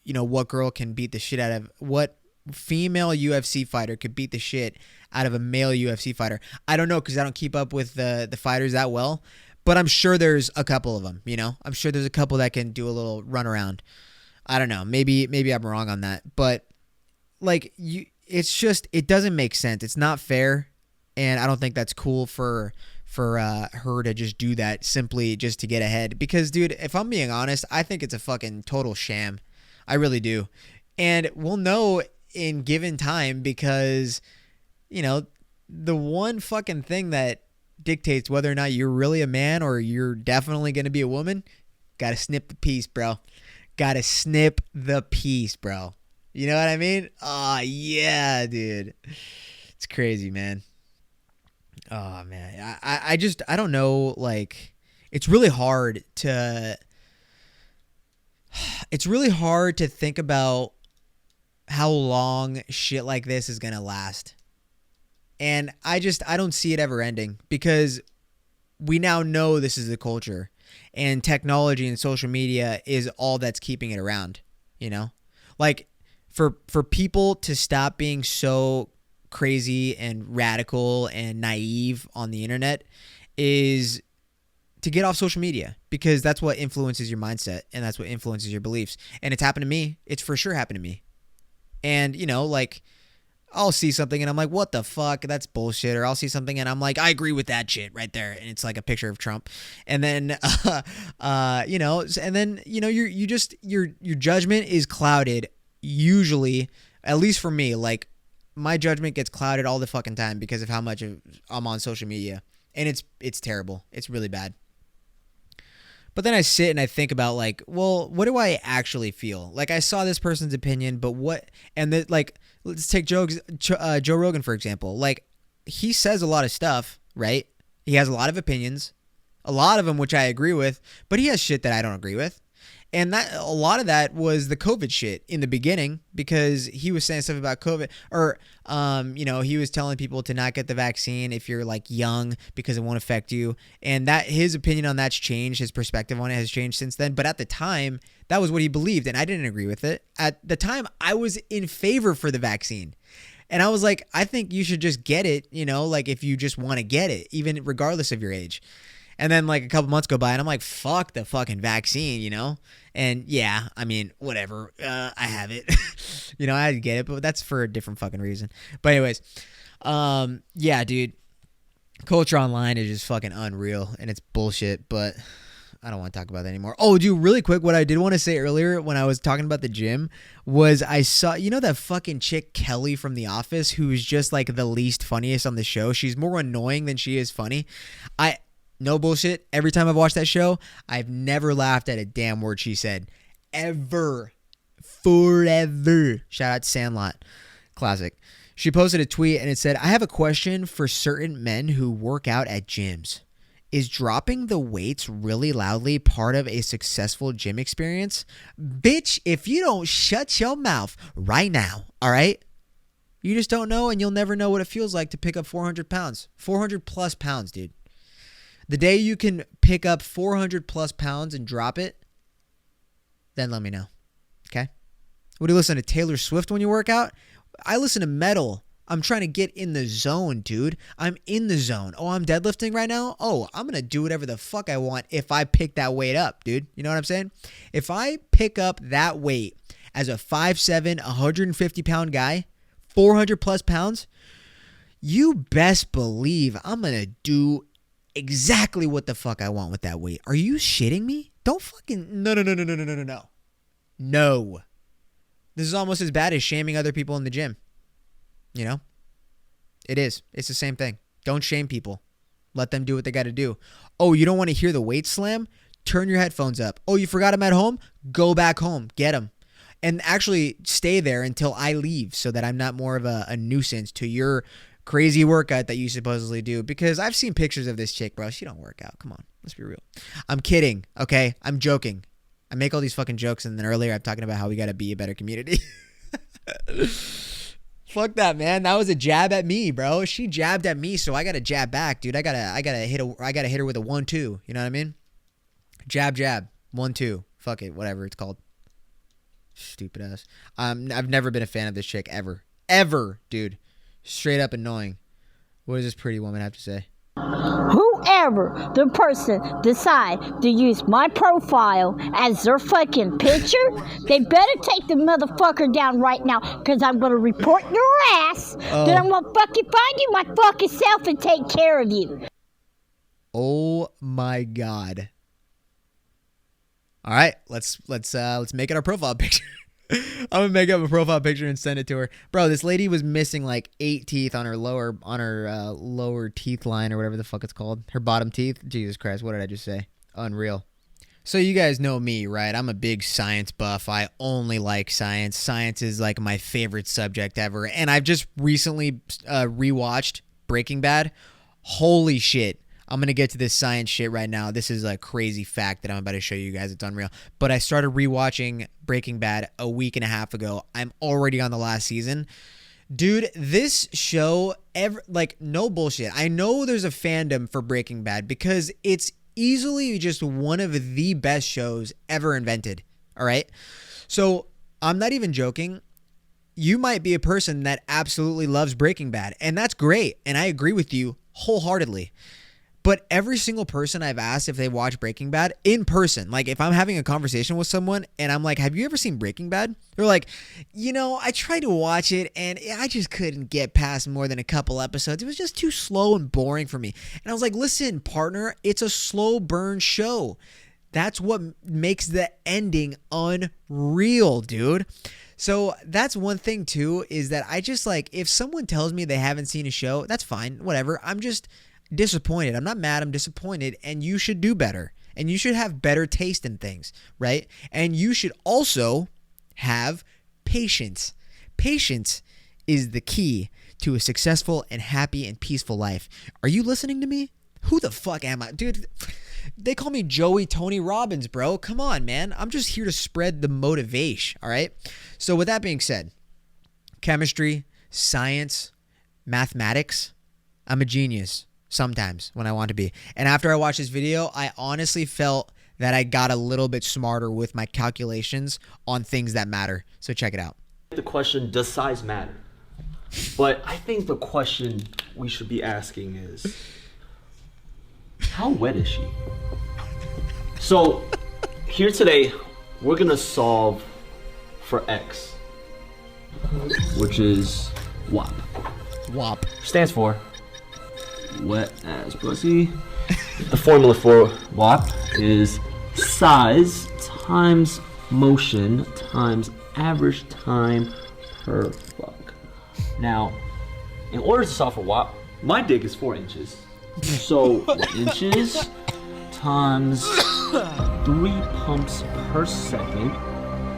you know, what girl can beat the shit out of, what female UFC fighter could beat the shit out of a male UFC fighter. I don't know, because I don't keep up with the fighters that well, but I'm sure there's a couple of them, you know? I'm sure there's a couple that can do a little run around. I don't know. Maybe I'm wrong on that, but like it's just, it doesn't make sense. It's not fair, and I don't think that's cool for her to just do that simply just to get ahead. Because, dude, if I'm being honest, I think it's a fucking total sham. I really do. And we'll know in given time, because, you know, the one fucking thing that dictates whether or not you're really a man or you're definitely going to be a woman, gotta snip the piece, bro. Gotta snip the piece, bro. You know what I mean? Oh, yeah, dude. It's crazy, man. Oh man, I don't know, like, it's really hard to think about how long shit like this is gonna last. And I don't see it ever ending, because we now know this is the culture, and technology and social media is all that's keeping it around, you know? Like, for people to stop being so crazy and radical and naive on the internet is to get off social media, because that's what influences your mindset and that's what influences your beliefs. And it's happened to me. It's for sure happened to me. And, you know, like, I'll see something and I'm like, what the fuck? That's bullshit. Or I'll see something and I'm like, I agree with that shit right there. And it's like a picture of Trump. And then, you know, your judgment is clouded usually, at least for me. Like, my judgment gets clouded all the fucking time because of how much I'm on social media. And it's terrible. It's really bad. But then I sit and I think about, like, well, what do I actually feel? Like, I saw this person's opinion, but what? And like, let's take Joe Rogan, for example. Like, he says a lot of stuff, right? He has a lot of opinions, a lot of them which I agree with, but he has shit that I don't agree with. And that, a lot of that was the COVID shit in the beginning, because he was saying stuff about COVID, or, you know, he was telling people to not get the vaccine if you're like young because it won't affect you. And that his opinion on that's changed. His perspective on it has changed since then. But at the time, that was what he believed, and I didn't agree with it. At the time, I was in favor for the vaccine. And I was like, I think you should just get it, you know, like, if you just want to get it, even regardless of your age. And then, like, a couple months go by and I'm like, fuck the fucking vaccine, you know? And yeah, I mean, whatever. I have it. You know, I had to get it, but that's for a different fucking reason. But anyways, yeah, dude. Culture online is just fucking unreal, and it's bullshit, but I don't want to talk about that anymore. Oh, dude, really quick, what I did want to say earlier when I was talking about the gym was I saw, you know, that fucking chick Kelly from The Office, who's just like the least funniest on the show. She's more annoying than she is funny. No bullshit. Every time I've watched that show, I've never laughed at a damn word she said. Ever. Forever. Shout out to Sandlot. Classic. She posted a tweet and it said, I have a question for certain men who work out at gyms. Is dropping the weights really loudly part of a successful gym experience? Bitch, if you don't shut your mouth right now, all right? You just don't know, and you'll never know what it feels like to pick up 400 pounds. 400 plus pounds, dude. The day you can pick up 400 plus pounds and drop it, then let me know. Okay? What do you listen to, Taylor Swift when you work out? I listen to metal. I'm trying to get in the zone, dude. I'm in the zone. Oh, I'm deadlifting right now? Oh, I'm going to do whatever the fuck I want if I pick that weight up, dude. You know what I'm saying? If I pick up that weight as a 5'7", 150-pound guy, 400 plus pounds, you best believe I'm going to do exactly what the fuck I want with that weight. Are you shitting me? Don't fucking... No. No. This is almost as bad as shaming other people in the gym. You know? It is. It's the same thing. Don't shame people. Let them do what they got to do. Oh, you don't want to hear the weight slam? turn your headphones up. Oh, you forgot them at home? Go back home. Get them. And actually stay there until I leave so that I'm not more of a nuisance to your crazy workout that you supposedly do. Because I've seen pictures of this chick, bro. She don't work out. Come on. Let's be real. I'm kidding, okay? I'm joking. I make all these fucking jokes, and then earlier I'm talking about how we got to be a better community. Fuck that, man. That was a jab at me, bro. She jabbed at me, so I got to jab back, dude. I got to hit her with a 1-2. You know what I mean? Jab, 1-2. Fuck it, whatever it's called. Stupid ass. I've never been a fan of this chick ever, dude. Straight up annoying. What does this pretty woman have to say? Whoever the person decide to use my profile as their fucking picture, they better take the motherfucker down right now, because I'm going to report your ass. Then I'm going to fucking find you my fucking self and take care of you. Oh my God. All right, let's make it our profile picture. I'm gonna make up a profile picture and send it to her. Bro, this lady was missing like 8 teeth on her lower teeth line or whatever the fuck it's called. Her bottom teeth. Jesus Christ, what did I just say? Unreal. So you guys know me, right? I'm a big science buff. I only like science. Science is like my favorite subject ever. And I've just recently rewatched Breaking Bad. Holy shit. I'm going to get to this science shit right now. This is a crazy fact that I'm about to show you guys. It's unreal. But I started rewatching Breaking Bad a week and a half ago. I'm already on the last season. Dude, this show, no bullshit. I know there's a fandom for Breaking Bad because it's easily just one of the best shows ever invented. All right? So I'm not even joking. You might be a person that absolutely loves Breaking Bad, and that's great. And I agree with you wholeheartedly. But every single person I've asked if they watch Breaking Bad in person, like if I'm having a conversation with someone and I'm like, have you ever seen Breaking Bad? They're like, I tried to watch it and I just couldn't get past more than a couple episodes. It was just too slow and boring for me. And I was like, listen, partner, it's a slow burn show. That's what makes the ending unreal, dude. So that's one thing too, is that I just like, if someone tells me they haven't seen a show, that's fine, whatever. I'm just disappointed. I'm not mad. I'm disappointed. And you should do better. And you should have better taste in things, right? And you should also have patience. Patience is the key to a successful and happy and peaceful life. Are you listening to me? Who the fuck am I? Dude, they call me Joey Tony Robbins, bro. Come on, man. I'm just here to spread the motivation, all right? So with that being said, chemistry, science, mathematics, I'm a genius. Sometimes when I want to be. And after I watched this video, I honestly felt that I got a little bit smarter with my calculations on things that matter. So check it out. The question, does size matter? But I think the question we should be asking is, how wet is she? So here today, we're gonna solve for X, which is WAP. WAP. Stands for wet as pussy. The formula for WAP is size times motion times average time per fuck. Now, in order to solve for WAP, my dick is 4 inches. So 4 inches times 3 pumps per second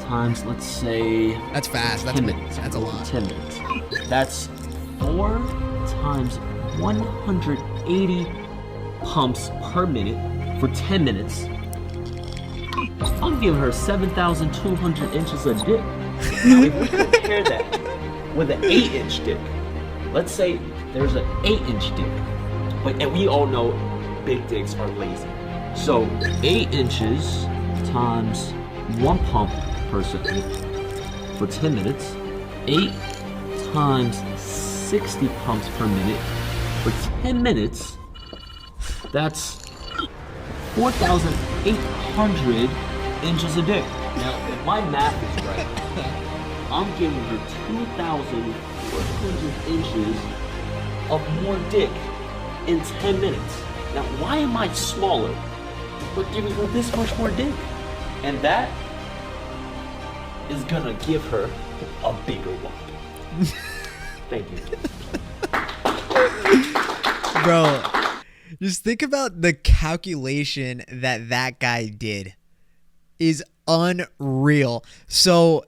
times, let's say, that's fast. That's a lot. 10 minutes. That's 4 times 180 pumps per minute for 10 minutes. I'm giving her 7,200 inches of dick. Now, if we compare that with an 8-inch dick, let's say there's an 8-inch dick, and we all know big dicks are lazy. So 8 inches times 1 pump per second for 10 minutes, 8 times 60 pumps per minute for 10 minutes, that's 4,800 inches of dick. Now, if my math is right, I'm giving her 2,400 inches of more dick in 10 minutes. Now, why am I smaller, but giving her this much more dick? And that is gonna give her a bigger whop. Thank you. Bro, Just think about the calculation that guy did is unreal. So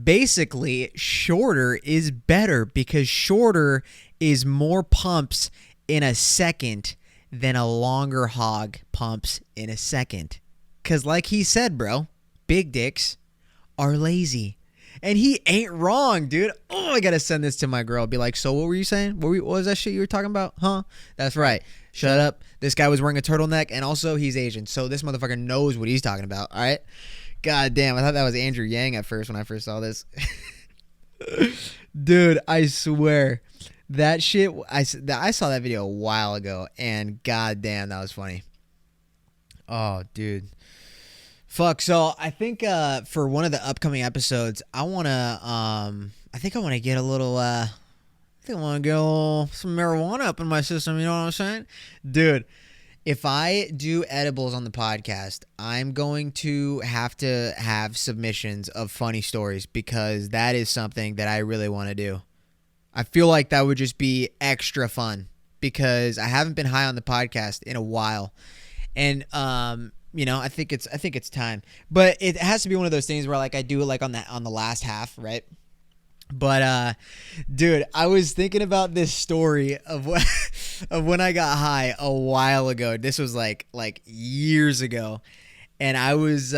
basically, shorter is better because shorter is more pumps in a second than a longer hog pumps in a second. Because like he said, bro, big dicks are lazy. And he ain't wrong, dude. Oh, I got to send this to my girl. Be like, so what were you saying? What was that shit you were talking about? Huh? That's right. Shut up. This guy was wearing a turtleneck, and also he's Asian. So this motherfucker knows what he's talking about, all right? God damn, I thought that was Andrew Yang at first when I first saw this. Dude, I swear. That shit, I saw that video a while ago, and god damn, that was funny. Oh, dude. Fuck, so I think for one of the upcoming episodes, I want to get a little, some marijuana up in my system, you know what I'm saying? Dude, if I do edibles on the podcast, I'm going to have submissions of funny stories because that is something that I really want to do. I feel like that would just be extra fun because I haven't been high on the podcast in a while. And, I think it's time, but it has to be one of those things where like I do it like on the last half, right? But, dude, I was thinking about this story of when I got high a while ago. This was like years ago. And I was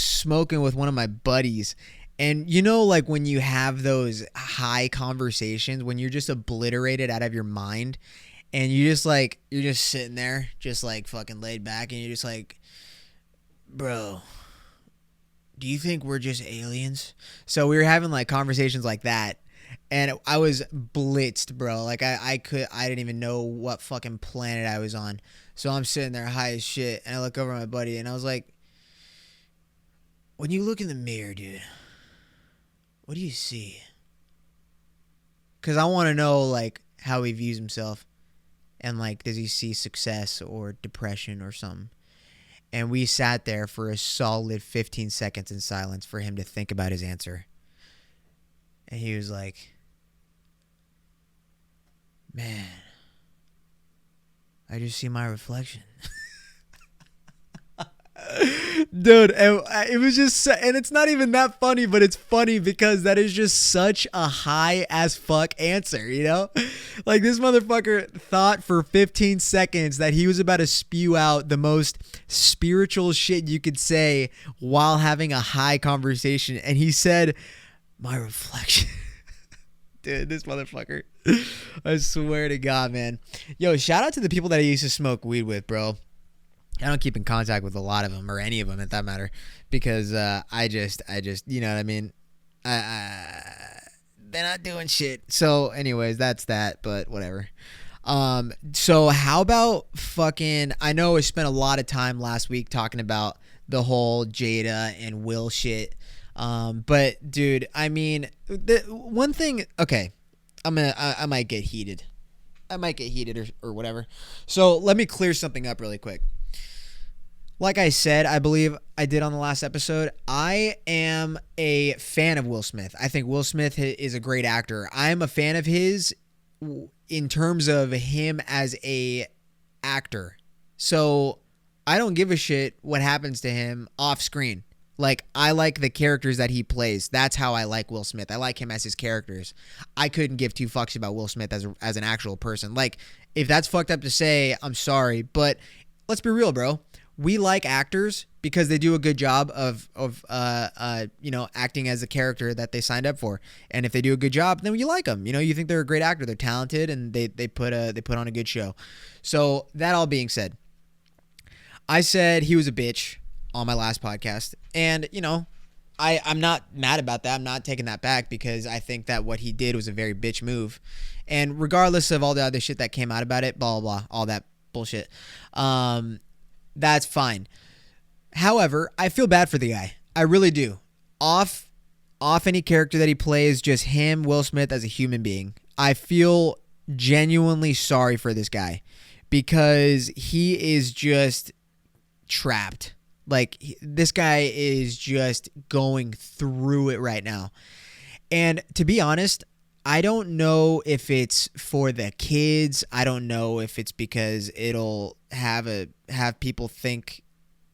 smoking with one of my buddies. And like when you have those high conversations, when you're just obliterated out of your mind and you're just sitting there just like fucking laid back and you're just like, bro, do you think we're just aliens? So we were having like conversations like that, and I was blitzed, bro. Like I didn't even know what fucking planet I was on. So I'm sitting there high as shit, and I look over at my buddy, and I was like, when you look in the mirror, dude, what do you see? Because I want to know like how he views himself, and like does he see success or depression or something? And we sat there for a solid 15 seconds in silence for him to think about his answer. And he was like, man, I just see my reflection. Dude, it was just, and it's not even that funny, but it's funny because that is just such a high as fuck answer, you know? Like this motherfucker thought for 15 seconds that he was about to spew out the most spiritual shit you could say while having a high conversation. And he said, my reflection. Dude, this motherfucker. I swear to God, man. Yo, shout out to the people that I used to smoke weed with, bro. I don't keep in contact with a lot of them or any of them at that matter because I just you know what I mean. They're not doing shit. So anyways, that's that. But whatever. So how about fucking? I know I spent a lot of time last week talking about the whole Jada and Will shit. But dude, I mean, the one thing. Okay, I might get heated. Or whatever. So let me clear something up really quick. Like I said, I believe I did on the last episode, I am a fan of Will Smith. I think Will Smith is a great actor. I am a fan of his in terms of him as a actor. So I don't give a shit what happens to him off screen. Like, I like the characters that he plays. That's how I like Will Smith. I like him as his characters. I couldn't give two fucks about Will Smith as an actual person. Like, if that's fucked up to say, I'm sorry. But let's be real, bro. We like actors because they do a good job of acting as a character that they signed up for. And if they do a good job, then you like them. You know, you think they're a great actor. They're talented and they put on a good show. So that all being said, I said he was a bitch on my last podcast. And, you know, I'm not mad about that. I'm not taking that back because I think that what he did was a very bitch move. And regardless of all the other shit that came out about it, blah, blah, blah, all that bullshit, that's fine. However, I feel bad for the guy. I really do. Off any character that he plays, just him, Will Smith, as a human being. I feel genuinely sorry for this guy because he is just trapped. Like, this guy is just going through it right now. And to be honest, I don't know if it's for the kids. I don't know if it's because it'll have people think,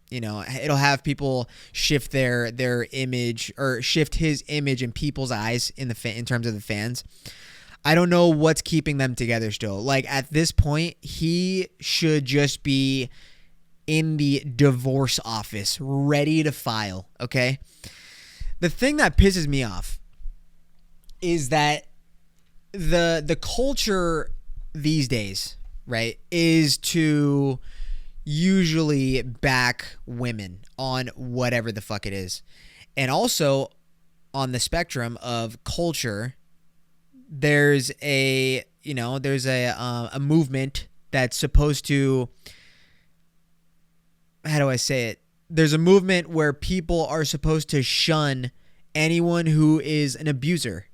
it'll have people shift their image or shift his image in people's eyes in terms of the fans. I don't know what's keeping them together still. Like, at this point, he should just be in the divorce office, ready to file, okay? The thing that pisses me off is that the culture these days, right, is to usually back women on whatever the fuck it is. And also on the spectrum of culture, there's a movement that's supposed to, how do I say it? There's a movement where people are supposed to shun anyone who is an abuser,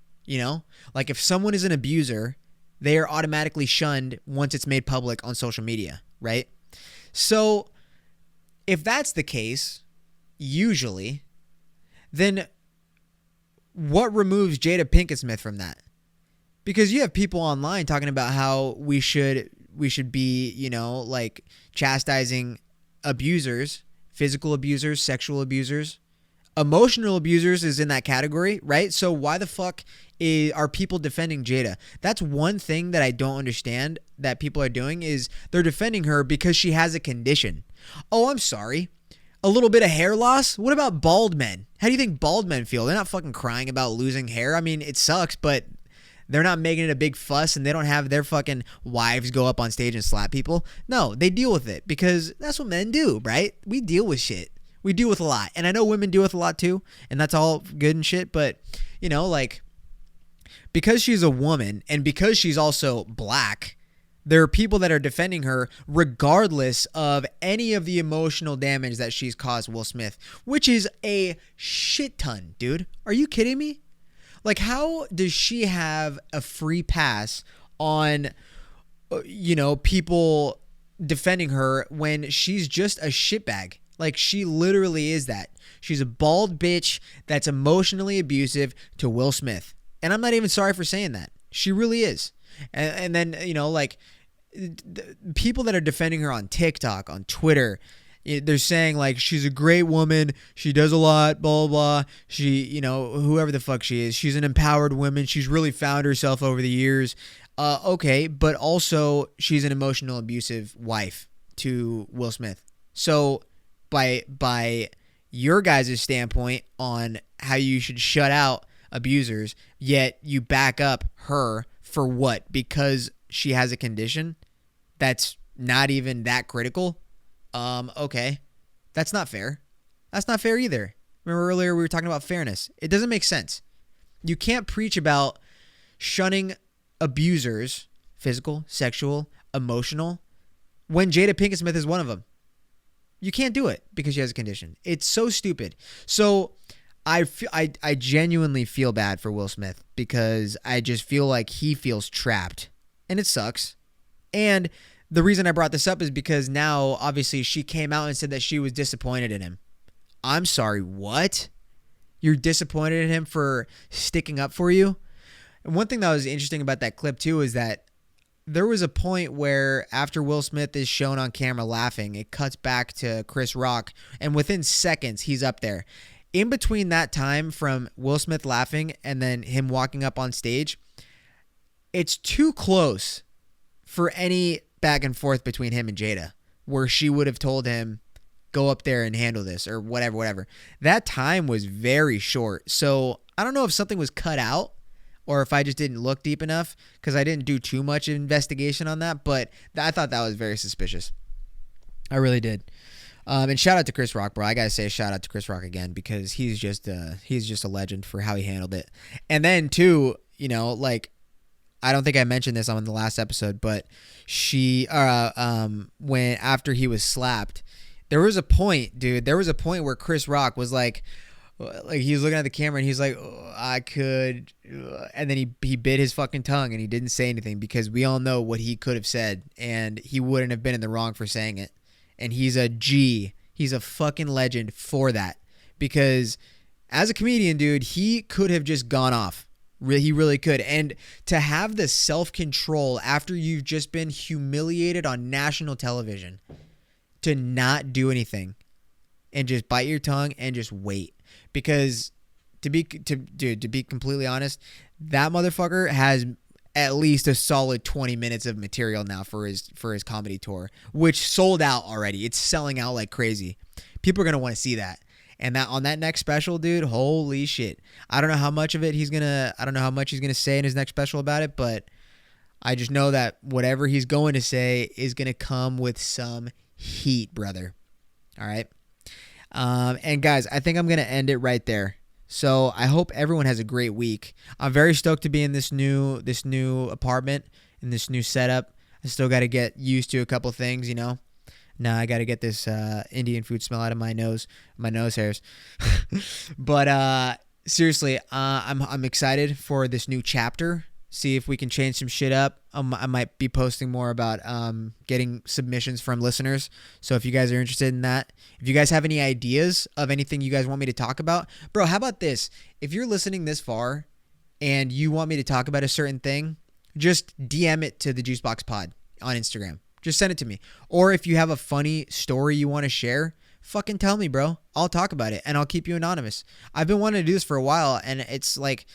Like, if someone is an abuser, they are automatically shunned once it's made public on social media, right? So, if that's the case, usually, then what removes Jada Pinkett Smith from that? Because you have people online talking about how we should be, like, chastising abusers, physical abusers, sexual abusers. Emotional abusers is in that category, right? So why the fuck are people defending Jada? That's one thing that I don't understand that people are doing, is they're defending her because she has a condition. Oh, I'm sorry. A little bit of hair loss? What about bald men? How do you think bald men feel? They're not fucking crying about losing hair. I mean, it sucks, but they're not making it a big fuss, and they don't have their fucking wives go up on stage and slap people. No, they deal with it because that's what men do, right? We deal with shit. We deal with a lot. And I know women deal with a lot too, and that's all good and shit, but, like, because she's a woman and because she's also black, there are people that are defending her regardless of any of the emotional damage that she's caused Will Smith, which is a shit ton, dude. Are you kidding me? Like, how does she have a free pass on, people defending her when she's just a shitbag? Like, she literally is that. She's a bald bitch that's emotionally abusive to Will Smith. And I'm not even sorry for saying that. She really is. And then, like, people that are defending her on TikTok, on Twitter, they're saying, like, she's a great woman. She does a lot, blah, blah, blah. She, whoever the fuck she is, she's an empowered woman. She's really found herself over the years. Okay, but also she's an emotional abusive wife to Will Smith. So by your guys' standpoint on how you should shut out abusers, yet you back up her for what? Because she has a condition that's not even that critical? Okay. That's not fair. That's not fair either. Remember earlier we were talking about fairness. It doesn't make sense. You can't preach about shunning abusers, physical, sexual, emotional, when Jada Pinkett Smith is one of them. You can't do it because she has a condition. It's so stupid. So I genuinely feel bad for Will Smith because I just feel like he feels trapped, and it sucks. And the reason I brought this up is because now, obviously, she came out and said that she was disappointed in him. I'm sorry, what? You're disappointed in him for sticking up for you? And one thing that was interesting about that clip, too, is that there was a point where after Will Smith is shown on camera laughing, it cuts back to Chris Rock, and within seconds, he's up there. In between that time from Will Smith laughing and then him walking up on stage, it's too close for any back and forth between him and Jada, where she would have told him, go up there and handle this, or whatever. That time was very short. So I don't know if something was cut out or if I just didn't look deep enough, because I didn't do too much investigation on that, but I thought that was very suspicious. I really did. And shout out to Chris Rock, bro. I gotta say shout out to Chris Rock again, because he's just a legend for how he handled it. And then too, like, I don't think I mentioned this on the last episode, but when after he was slapped, there was a point, dude. There was a point where Chris Rock was like he was looking at the camera and he's like, oh, I could, and then he bit his fucking tongue and he didn't say anything, because we all know what he could have said, and he wouldn't have been in the wrong for saying it. And he's a G. He's a fucking legend for that, because as a comedian, dude, he could have just gone off He really could. And to have the self-control after you've just been humiliated on national television to not do anything and just bite your tongue and just wait. Because to be completely honest, that motherfucker has at least a solid 20 minutes of material now for his comedy tour, which sold out already. It's selling out like crazy. People are going to want to see that. And that on that next special, dude, holy shit. I don't know how much he's going to say in his next special about it, but I just know that whatever he's going to say is going to come with some heat, brother. All right. And guys, I think I'm going to end it right there. So I hope everyone has a great week. I'm very stoked to be in this new apartment, in this new setup. I still got to get used to a couple things, you know. Now I got to get this Indian food smell out of my nose hairs. But seriously, I'm excited for this new chapter. See if we can change some shit up. I might be posting more about getting submissions from listeners. So if you guys are interested in that, if you guys have any ideas of anything you guys want me to talk about, bro, how about this? If you're listening this far and you want me to talk about a certain thing, just DM it to the Juicebox Pod on Instagram. Just send it to me. Or if you have a funny story you want to share, fucking tell me, bro. I'll talk about it and I'll keep you anonymous. I've been wanting to do this for a while, and it's like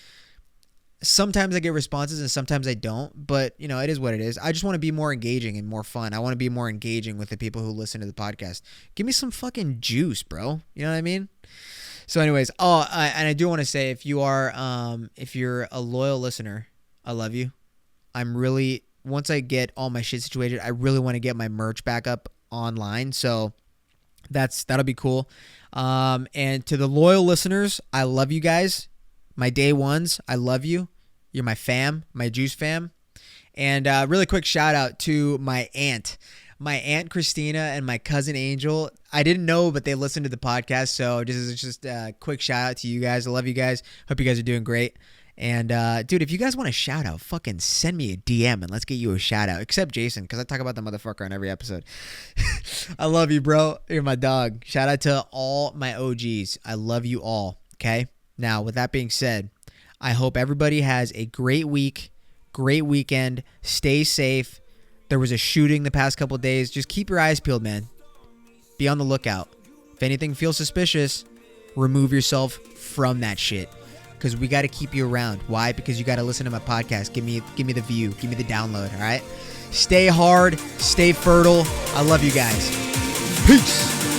sometimes I get responses and sometimes I don't, but you know, it is what it is. I just want to be more engaging and more fun. I want to be more engaging with the people who listen to the podcast. Give me some fucking juice, bro. You know what I mean? So anyways, and I do want to say, if you're a loyal listener, I love you. Once I get all my shit situated, I really want to get my merch back up online. So that'll be cool. And to the loyal listeners, I love you guys. My day ones, I love you. You're my fam, my juice fam. And really quick shout out to my aunt Christina and my cousin Angel. I didn't know, but they listened to the podcast. So this is just a quick shout out to you guys. I love you guys. Hope you guys are doing great. And dude, if you guys want a shout out, fucking send me a DM and let's get you a shout out. Except Jason, because I talk about the motherfucker on every episode. I love you, bro. You're my dog. Shout out to all my OGs. I love you all. Okay. Now, with that being said, I hope everybody has a great week, great weekend. Stay safe. There was a shooting the past couple of days. Just keep your eyes peeled, man. Be on the lookout. If anything feels suspicious, remove yourself from that shit. Because we got to keep you around. Why? Because you got to listen to my podcast. Give me the view. Give me the download, all right? Stay hard. Stay fertile. I love you guys. Peace.